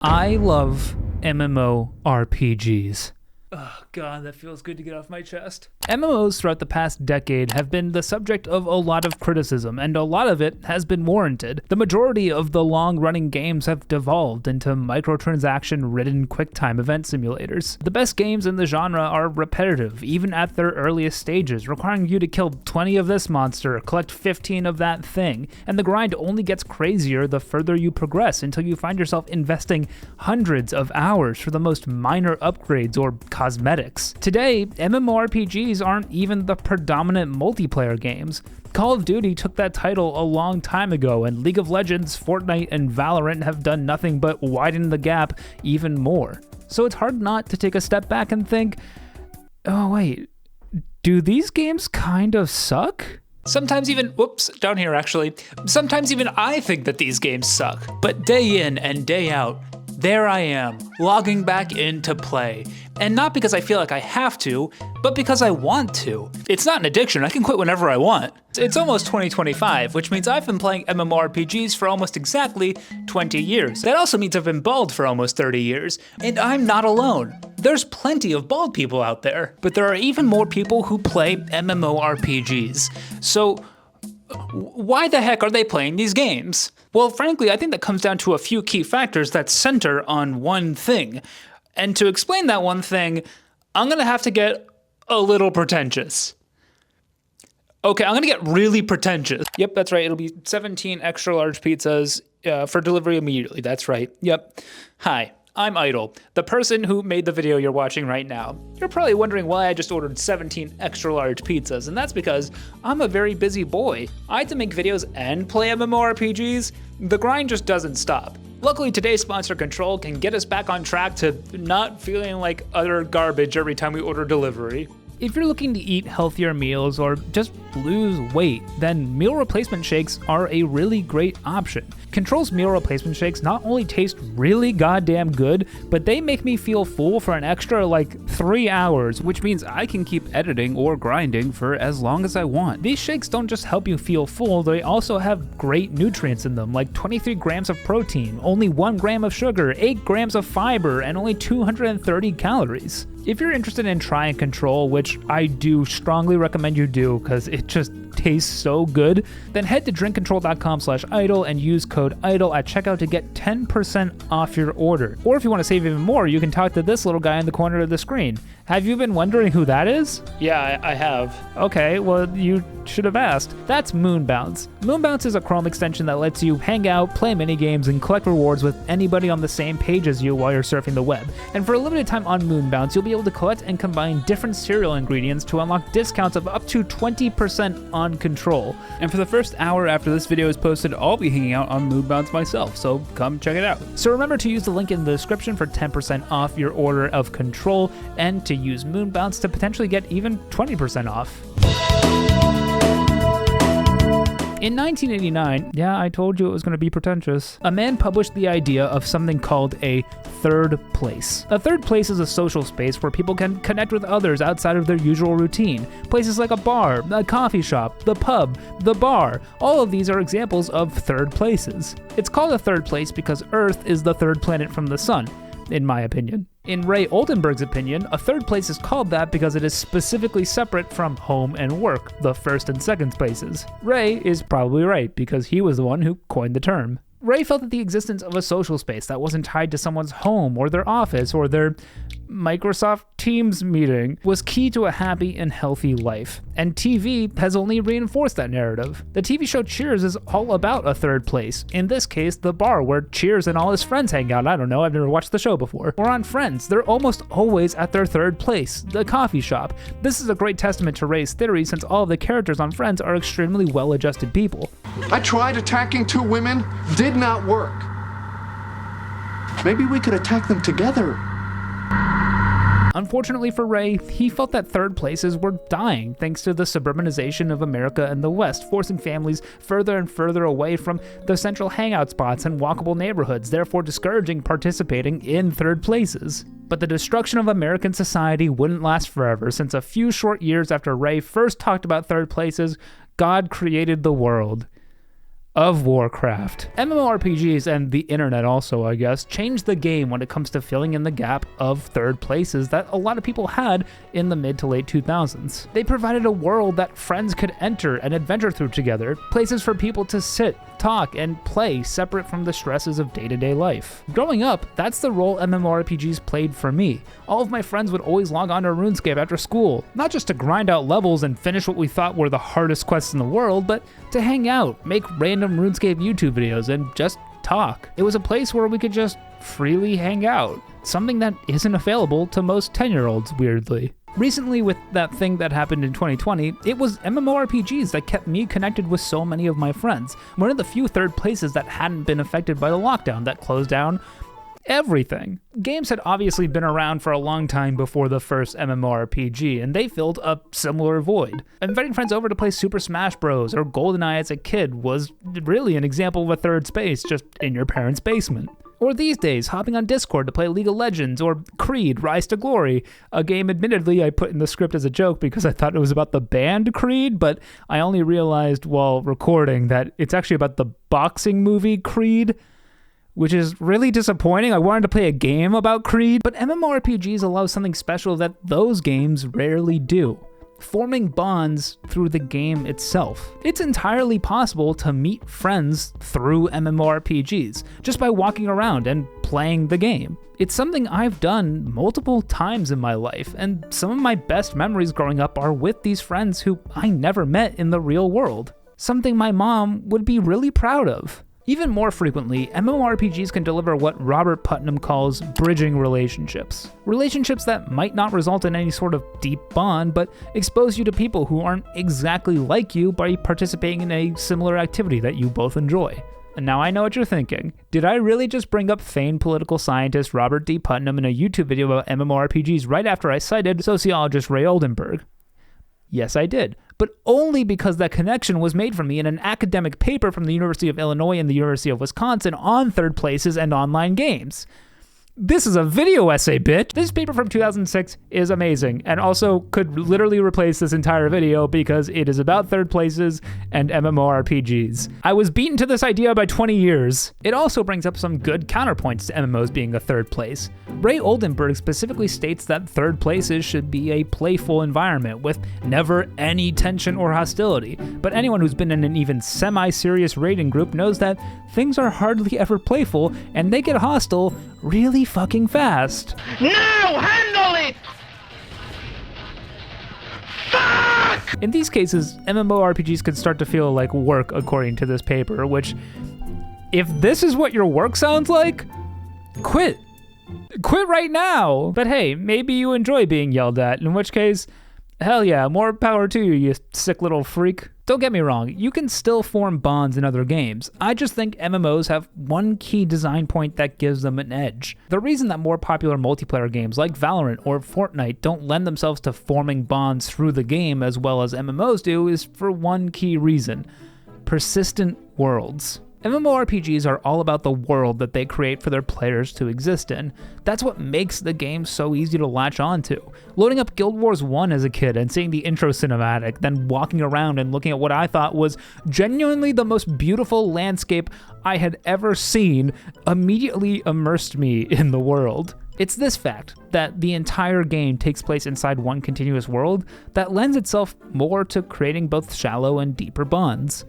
I love MMORPGs. Oh god, that feels good to get off my chest. MMOs throughout the past decade have been the subject of a lot of criticism, and a lot of it has been warranted. The majority of the long-running games have devolved into microtransaction-ridden quick-time event simulators. The best games in the genre are repetitive, even at their earliest stages, requiring you to kill 20 of this monster, collect 15 of that thing, and the grind only gets crazier the further you progress until you find yourself investing hundreds of hours for the most minor upgrades or cosmetics. Today, MMORPGs aren't even the predominant multiplayer games. Call of Duty took that title a long time ago, and League of Legends, Fortnite, and Valorant have done nothing but widen the gap even more. So it's hard not to take a step back and think, oh wait, do these games kind of suck? Sometimes even I think that these games suck. But day in and day out, there I am, logging back in to play. And not because I feel like I have to, but because I want to. It's not an addiction, I can quit whenever I want. It's almost 2025, which means I've been playing MMORPGs for almost exactly 20 years. That also means I've been bald for almost 30 years, and I'm not alone. There's plenty of bald people out there, but there are even more people who play MMORPGs. So, why the heck are they playing these games? Well, frankly, I think that comes down to a few key factors that center on one thing. And to explain that one thing, I'm gonna have to get a little pretentious. Okay, I'm gonna get really pretentious. Yep, that's right, it'll be 17 extra large pizzas for delivery immediately, that's right. Yep. Hi, I'm Idle, the person who made the video you're watching right now. You're probably wondering why I just ordered 17 extra large pizzas, and that's because I'm a very busy boy. I had to make videos and play MMORPGs. The grind just doesn't stop. Luckily, today's sponsor, Control, can get us back on track to not feeling like utter garbage every time we order delivery. If you're looking to eat healthier meals or just lose weight, then meal replacement shakes are a really great option. Control's meal replacement shakes not only taste really goddamn good, but they make me feel full for an extra 3 hours, which means I can keep editing or grinding for as long as I want. These shakes don't just help you feel full, they also have great nutrients in them, like 23 grams of protein, only 1 gram of sugar, 8 grams of fiber, and only 230 calories. If you're interested in trying Control, which I do strongly recommend you do because it just tastes so good, then head to drinkcontrol.com/idle and use code IDLE at checkout to get 10% off your order. Or if you want to save even more, you can talk to this little guy in the corner of the screen. Have you been wondering who that is? Yeah, I have. Okay, well, you should have asked. That's Moonbounce. Moonbounce is a Chrome extension that lets you hang out, play minigames, and collect rewards with anybody on the same page as you while you're surfing the web. And for a limited time on Moonbounce, you'll be able to collect and combine different cereal ingredients to unlock discounts of up to 20% on Control. And for the first hour after this video is posted, I'll be hanging out on Moonbounce myself, so come check it out. So remember to use the link in the description for 10% off your order of Control, and to use Moonbounce to potentially get even 20% off. In 1989, yeah, I told you it was going to be pretentious, a man published the idea of something called a third place. A third place is a social space where people can connect with others outside of their usual routine. Places like a bar, a coffee shop, the pub, the bar, all of these are examples of third places. It's called a third place because Earth is the third planet from the sun, in my opinion. In Ray Oldenburg's opinion, a third place is called that because it is specifically separate from home and work, the first and second places. Ray is probably right because he was the one who coined the term. Ray felt that the existence of a social space that wasn't tied to someone's home or their office or their Microsoft Teams meeting was key to a happy and healthy life, and TV has only reinforced that narrative. The TV show Cheers is all about a third place, in this case the bar where Cheers and all his friends hang out. I don't know, I've never watched the show before. Or on Friends, they're almost always at their third place, the coffee shop. This is a great testament to Ray's theory since all of the characters on Friends are extremely well-adjusted people. I tried attacking 2 women, did not work. Maybe we could attack them together. Unfortunately for Ray, he felt that third places were dying thanks to the suburbanization of America and the West, forcing families further and further away from the central hangout spots and walkable neighborhoods, therefore discouraging participating in third places. But the destruction of American society wouldn't last forever, since a few short years after Ray first talked about third places, God created the world. of Warcraft. MMORPGs and the internet also, I guess, changed the game when it comes to filling in the gap of third places that a lot of people had in the mid to late 2000s. They provided a world that friends could enter and adventure through together, places for people to sit, talk, and play separate from the stresses of day-to-day life. Growing up, that's the role MMORPGs played for me. All of my friends would always log on to RuneScape after school, not just to grind out levels and finish what we thought were the hardest quests in the world, but to hang out, make random RuneScape YouTube videos, and just talk. It was a place where we could just freely hang out, something that isn't available to most 10-year-olds, weirdly. Recently, with that thing that happened in 2020, it was MMORPGs that kept me connected with so many of my friends. One of the few third places that hadn't been affected by the lockdown that closed down everything. Games had obviously been around for a long time before the first MMORPG, and they filled a similar void. Inviting friends over to play Super Smash Bros. Or GoldenEye as a kid was really an example of a third space, just in your parents' basement. Or these days, hopping on Discord to play League of Legends or Creed Rise to Glory, a game admittedly I put in the script as a joke because I thought it was about the band Creed, but I only realized while recording that it's actually about the boxing movie Creed, which is really disappointing. I wanted to play a game about Creed, but MMORPGs allow something special that those games rarely do: forming bonds through the game itself. It's entirely possible to meet friends through MMORPGs, just by walking around and playing the game. It's something I've done multiple times in my life, and some of my best memories growing up are with these friends who I never met in the real world. Something my mom would be really proud of. Even more frequently, MMORPGs can deliver what Robert Putnam calls bridging relationships. Relationships that might not result in any sort of deep bond, but expose you to people who aren't exactly like you by participating in a similar activity that you both enjoy. And now I know what you're thinking. Did I really just bring up famed political scientist Robert D. Putnam in a YouTube video about MMORPGs right after I cited sociologist Ray Oldenburg? Yes, I did, but only because that connection was made for me in an academic paper from the University of Illinois and the University of Wisconsin on third places and online games. This is a video essay, bitch! This paper from 2006 is amazing, and also could literally replace this entire video because it is about third places and MMORPGs. I was beaten to this idea by 20 years. It also brings up some good counterpoints to MMOs being a third place. Ray Oldenburg specifically states that third places should be a playful environment with never any tension or hostility, but anyone who's been in an even semi-serious raiding group knows that things are hardly ever playful, and they get hostile really fucking fast. Now handle it! Fuck! In these cases, MMORPGs can start to feel like work according to this paper, which, if this is what your work sounds like, quit. Quit right now! But hey, maybe you enjoy being yelled at, in which case, hell yeah, more power to you, you sick little freak. Don't get me wrong, you can still form bonds in other games. I just think MMOs have one key design point that gives them an edge. The reason that more popular multiplayer games like Valorant or Fortnite don't lend themselves to forming bonds through the game as well as MMOs do is for one key reason: persistent worlds. MMORPGs are all about the world that they create for their players to exist in. That's what makes the game so easy to latch onto. Loading up Guild Wars 1 as a kid and seeing the intro cinematic, then walking around and looking at what I thought was genuinely the most beautiful landscape I had ever seen immediately immersed me in the world. It's this fact, that the entire game takes place inside one continuous world, that lends itself more to creating both shallow and deeper bonds.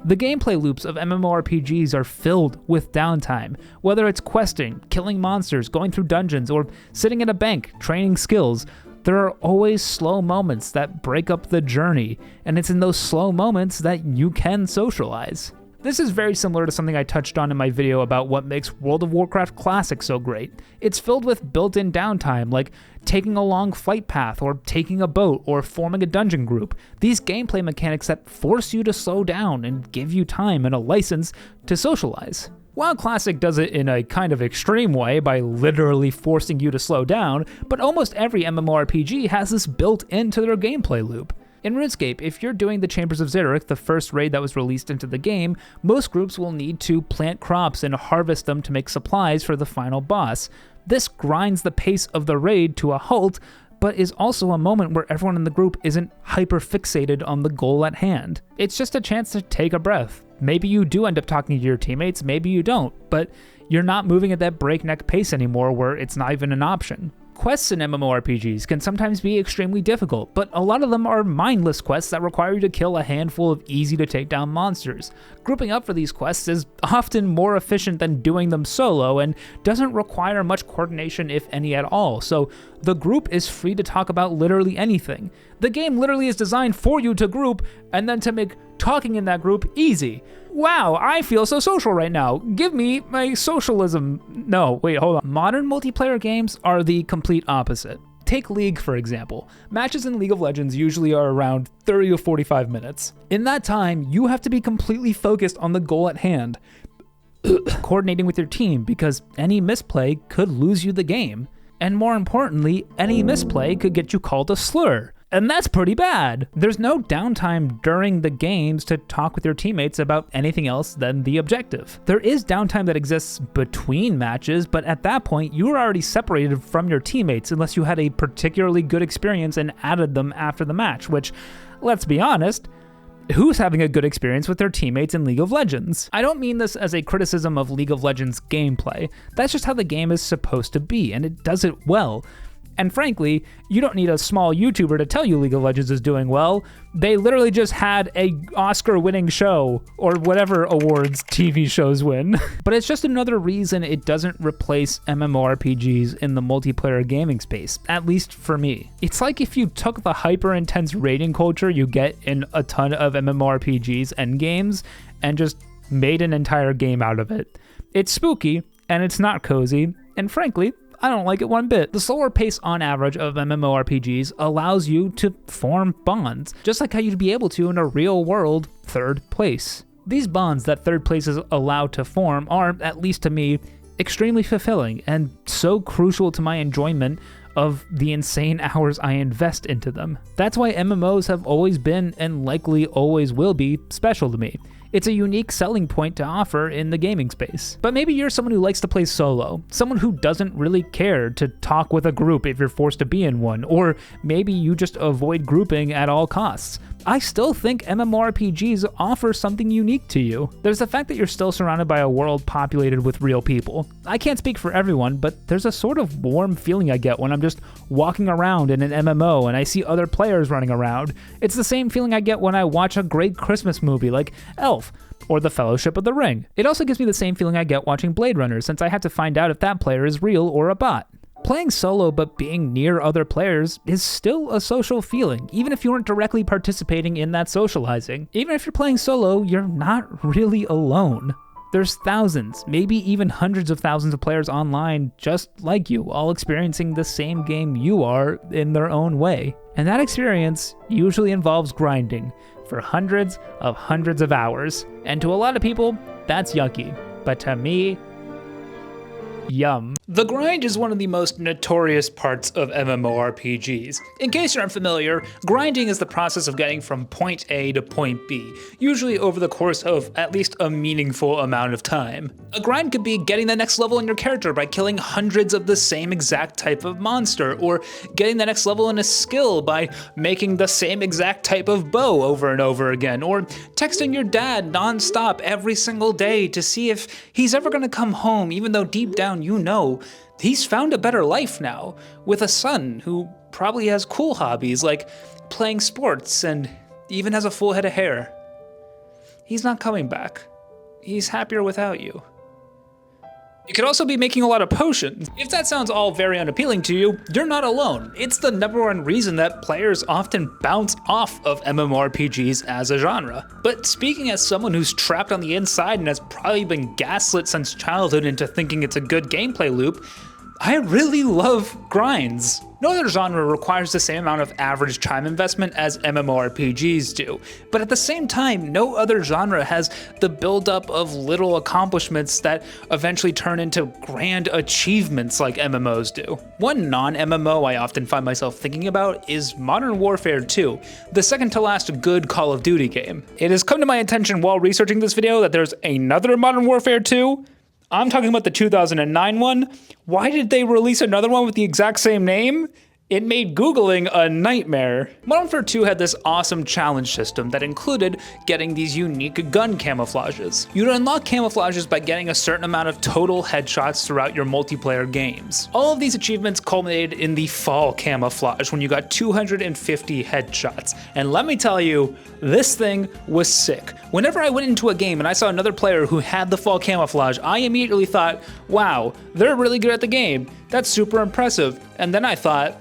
The gameplay loops of MMORPGs are filled with downtime, whether it's questing, killing monsters, going through dungeons, or sitting in a bank, training skills. There are always slow moments that break up the journey, and it's in those slow moments that you can socialize. This is very similar to something I touched on in my video about what makes World of Warcraft Classic so great. It's filled with built-in downtime, like taking a long flight path, or taking a boat, or forming a dungeon group. These gameplay mechanics that force you to slow down and give you time and a license to socialize. While Classic does it in a kind of extreme way by literally forcing you to slow down, but almost every MMORPG has this built into their gameplay loop. In Runescape, if you're doing the Chambers of Xeric, the first raid that was released into the game, most groups will need to plant crops and harvest them to make supplies for the final boss. This grinds the pace of the raid to a halt, but is also a moment where everyone in the group isn't hyper-fixated on the goal at hand. It's just a chance to take a breath. Maybe you do end up talking to your teammates, maybe you don't, but you're not moving at that breakneck pace anymore where it's not even an option. Quests in MMORPGs can sometimes be extremely difficult, but a lot of them are mindless quests that require you to kill a handful of easy-to-take-down monsters. Grouping up for these quests is often more efficient than doing them solo and doesn't require much coordination, if any at all, so the group is free to talk about literally anything. The game literally is designed for you to group and then to make talking in that group easy. Wow, I feel so social right now. Give me my socialism. No, wait, hold on. Modern multiplayer games are the complete opposite. Take League, for example. Matches in League of Legends usually are around 30 to 45 minutes. In that time, you have to be completely focused on the goal at hand, coordinating with your team, because any misplay could lose you the game. And more importantly, any misplay could get you called a slur. And that's pretty bad. There's no downtime during the games to talk with your teammates about anything else than the objective. There is downtime that exists between matches, but at that point, you were already separated from your teammates unless you had a particularly good experience and added them after the match, which, let's be honest, who's having a good experience with their teammates in League of Legends? I don't mean this as a criticism of League of Legends gameplay. That's just how the game is supposed to be, and it does it well. And frankly, you don't need a small YouTuber to tell you League of Legends is doing well. They literally just had a Oscar-winning show, or whatever awards TV shows win. But it's just another reason it doesn't replace MMORPGs in the multiplayer gaming space, at least for me. It's like if you took the hyper-intense raiding culture you get in a ton of MMORPGs and games and just made an entire game out of it. It's spooky, and it's not cozy, and frankly, I don't like it one bit. The slower pace on average of MMORPGs allows you to form bonds, just like how you'd be able to in a real world third place. These bonds that third place is allowed to form are, at least to me, extremely fulfilling and so crucial to my enjoyment of the insane hours I invest into them. That's why MMOs have always been, and likely always will be, special to me. It's a unique selling point to offer in the gaming space. But maybe you're someone who likes to play solo, someone who doesn't really care to talk with a group if you're forced to be in one, or maybe you just avoid grouping at all costs. I still think MMORPGs offer something unique to you. There's the fact that you're still surrounded by a world populated with real people. I can't speak for everyone, but there's a sort of warm feeling I get when I'm just walking around in an MMO and I see other players running around. It's the same feeling I get when I watch a great Christmas movie like Elf or The Fellowship of the Ring. It also gives me the same feeling I get watching Blade Runner, since I have to find out if that player is real or a bot. Playing solo but being near other players is still a social feeling, even if you weren't directly participating in that socializing. Even if you're playing solo, you're not really alone. There's thousands, maybe even hundreds of thousands of players online just like you, all experiencing the same game you are in their own way. And that experience usually involves grinding for hundreds of hours. And to a lot of people, that's yucky. But to me, yum. The grind is one of the most notorious parts of MMORPGs. In case you're unfamiliar, grinding is the process of getting from point A to point B, usually over the course of at least a meaningful amount of time. A grind could be getting the next level in your character by killing hundreds of the same exact type of monster, or getting the next level in a skill by making the same exact type of bow over and over again, or texting your dad non-stop every single day to see if he's ever gonna come home, even though deep down you know he's found a better life now, with a son who probably has cool hobbies like playing sports and even has a full head of hair. He's not coming back. He's happier without you. You could also be making a lot of potions. If that sounds all very unappealing to you, you're not alone. It's the #1 reason that players often bounce off of MMORPGs as a genre. But speaking as someone who's trapped on the inside and has probably been gaslit since childhood into thinking it's a good gameplay loop, I really love grinds. No other genre requires the same amount of average time investment as MMORPGs do, but at the same time, no other genre has the buildup of little accomplishments that eventually turn into grand achievements like MMOs do. One non-MMO I often find myself thinking about is Modern Warfare 2, the second to last good Call of Duty game. It has come to my attention while researching this video that there's another Modern Warfare 2. I'm talking about the 2009 one. Why did they release another one with the exact same name? It made Googling a nightmare. Modern Warfare 2 had this awesome challenge system that included getting these unique gun camouflages. You'd unlock camouflages by getting a certain amount of total headshots throughout your multiplayer games. All of these achievements culminated in the fall camouflage when you got 250 headshots. And let me tell you, this thing was sick. Whenever I went into a game and I saw another player who had the fall camouflage, I immediately thought, wow, they're really good at the game. That's super impressive. And then I thought,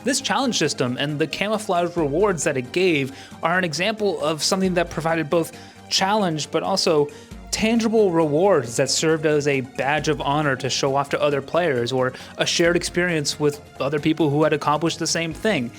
this challenge system and the camouflage rewards that it gave are an example of something that provided both challenge but also tangible rewards that served as a badge of honor to show off to other players or a shared experience with other people who had accomplished the same thing.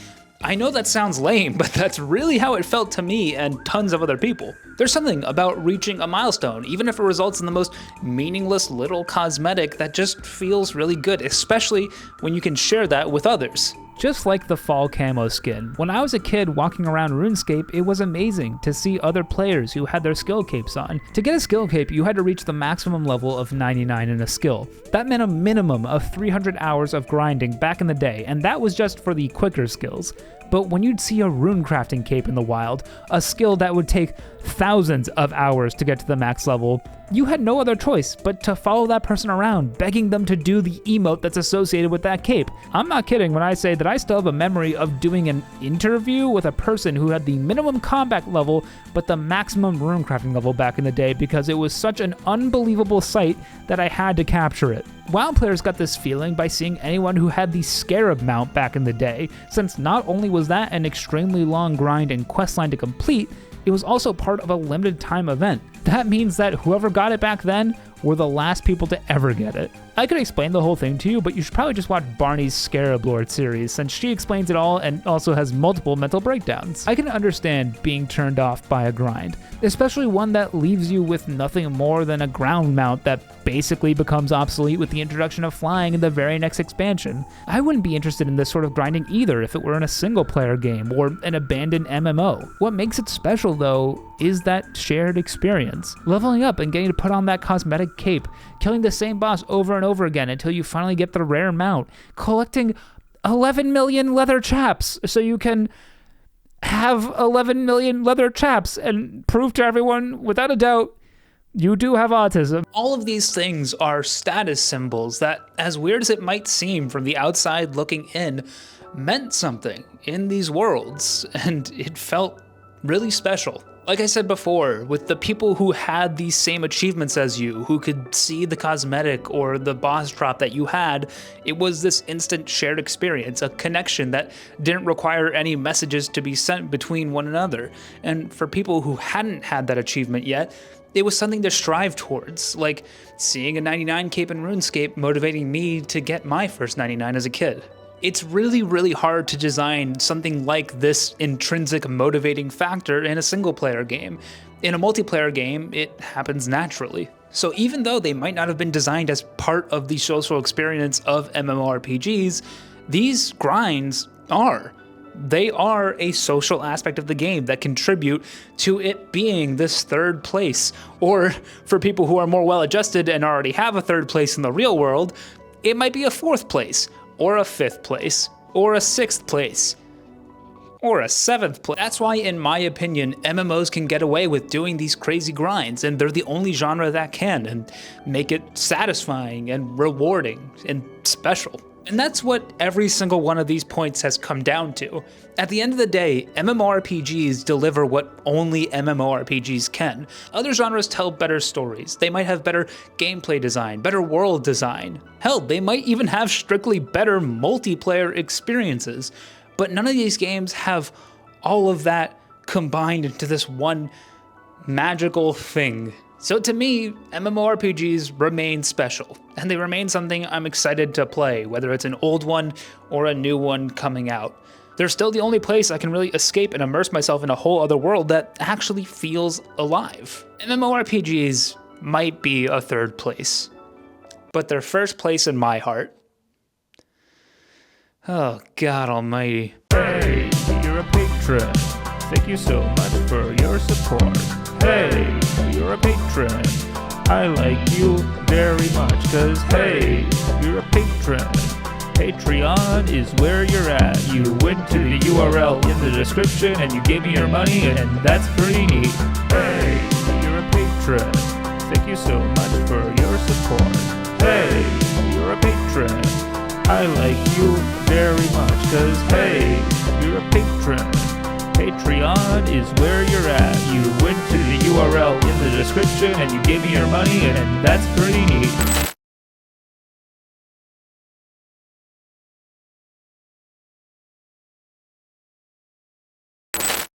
I know that sounds lame, but that's really how it felt to me and tons of other people. There's something about reaching a milestone, even if it results in the most meaningless little cosmetic, that just feels really good, especially when you can share that with others. Just like the fall camo skin, when I was a kid walking around RuneScape, it was amazing to see other players who had their skill capes on. To get a skill cape, you had to reach the maximum level of 99 in a skill. That meant a minimum of 300 hours of grinding back in the day, and that was just for the quicker skills. But when you'd see a rune crafting cape in the wild, a skill that would take thousands of hours to get to the max level, you had no other choice but to follow that person around, begging them to do the emote that's associated with that cape. I'm not kidding when I say that I still have a memory of doing an interview with a person who had the minimum combat level but the maximum rune crafting level back in the day because it was such an unbelievable sight that I had to capture it. WoW players got this feeling by seeing anyone who had the Scarab mount back in the day, since not only was that an extremely long grind and questline to complete, it was also part of a limited time event. That means that whoever got it back then were the last people to ever get it. I could explain the whole thing to you, but you should probably just watch Barney's Scarab Lord series, since she explains it all and also has multiple mental breakdowns. I can understand being turned off by a grind, especially one that leaves you with nothing more than a ground mount that basically becomes obsolete with the introduction of flying in the very next expansion. I wouldn't be interested in this sort of grinding either if it were in a single player game or an abandoned MMO. What makes it special though is that shared experience. Leveling up and getting to put on that cosmetic cape, killing the same boss over and over again until you finally get the rare mount, collecting 11 million leather chaps so you can have 11 million leather chaps and prove to everyone without a doubt you do have autism. All of these things are status symbols that, as weird as it might seem from the outside looking in, meant something in these worlds, and it felt really special. Like I said before, with the people who had these same achievements as you, who could see the cosmetic or the boss drop that you had, it was this instant shared experience, a connection that didn't require any messages to be sent between one another. And for people who hadn't had that achievement yet, it was something to strive towards, like seeing a 99 cape in RuneScape motivating me to get my first 99 as a kid. It's really, really hard to design something like this intrinsic motivating factor in a single player game. In a multiplayer game, it happens naturally. So even though they might not have been designed as part of the social experience of MMORPGs, these grinds are. They are a social aspect of the game that contribute to it being this third place. Or for people who are more well-adjusted and already have a third place in the real world, it might be a fourth place, or a fifth place, or a sixth place, or a seventh place. That's why, in my opinion, MMOs can get away with doing these crazy grinds, and they're the only genre that can, and make it satisfying and rewarding and special. And that's what every single one of these points has come down to. At the end of the day, MMORPGs deliver what only MMORPGs can. Other genres tell better stories. They might have better gameplay design, better world design. Hell, they might even have strictly better multiplayer experiences. But none of these games have all of that combined into this one magical thing. So to me, MMORPGs remain special, and they remain something I'm excited to play, whether it's an old one or a new one coming out. They're still the only place I can really escape and immerse myself in a whole other world that actually feels alive. MMORPGs might be a third place, but they're first place in my heart. Oh, God almighty. Hey, you're a patron. Thank you so much for your support. Hey, you're a patron. I like you very much, cause hey, you're a patron. Patreon is where you're at. You went to the URL in the description and you gave me your money, and that's pretty neat. Hey, you're a patron. Thank you so much for your support. Hey, you're a patron. I like you very much, cause hey, you're a patron. Patreon is where you're at. You went to the URL in the description and you gave me your money, and that's pretty neat.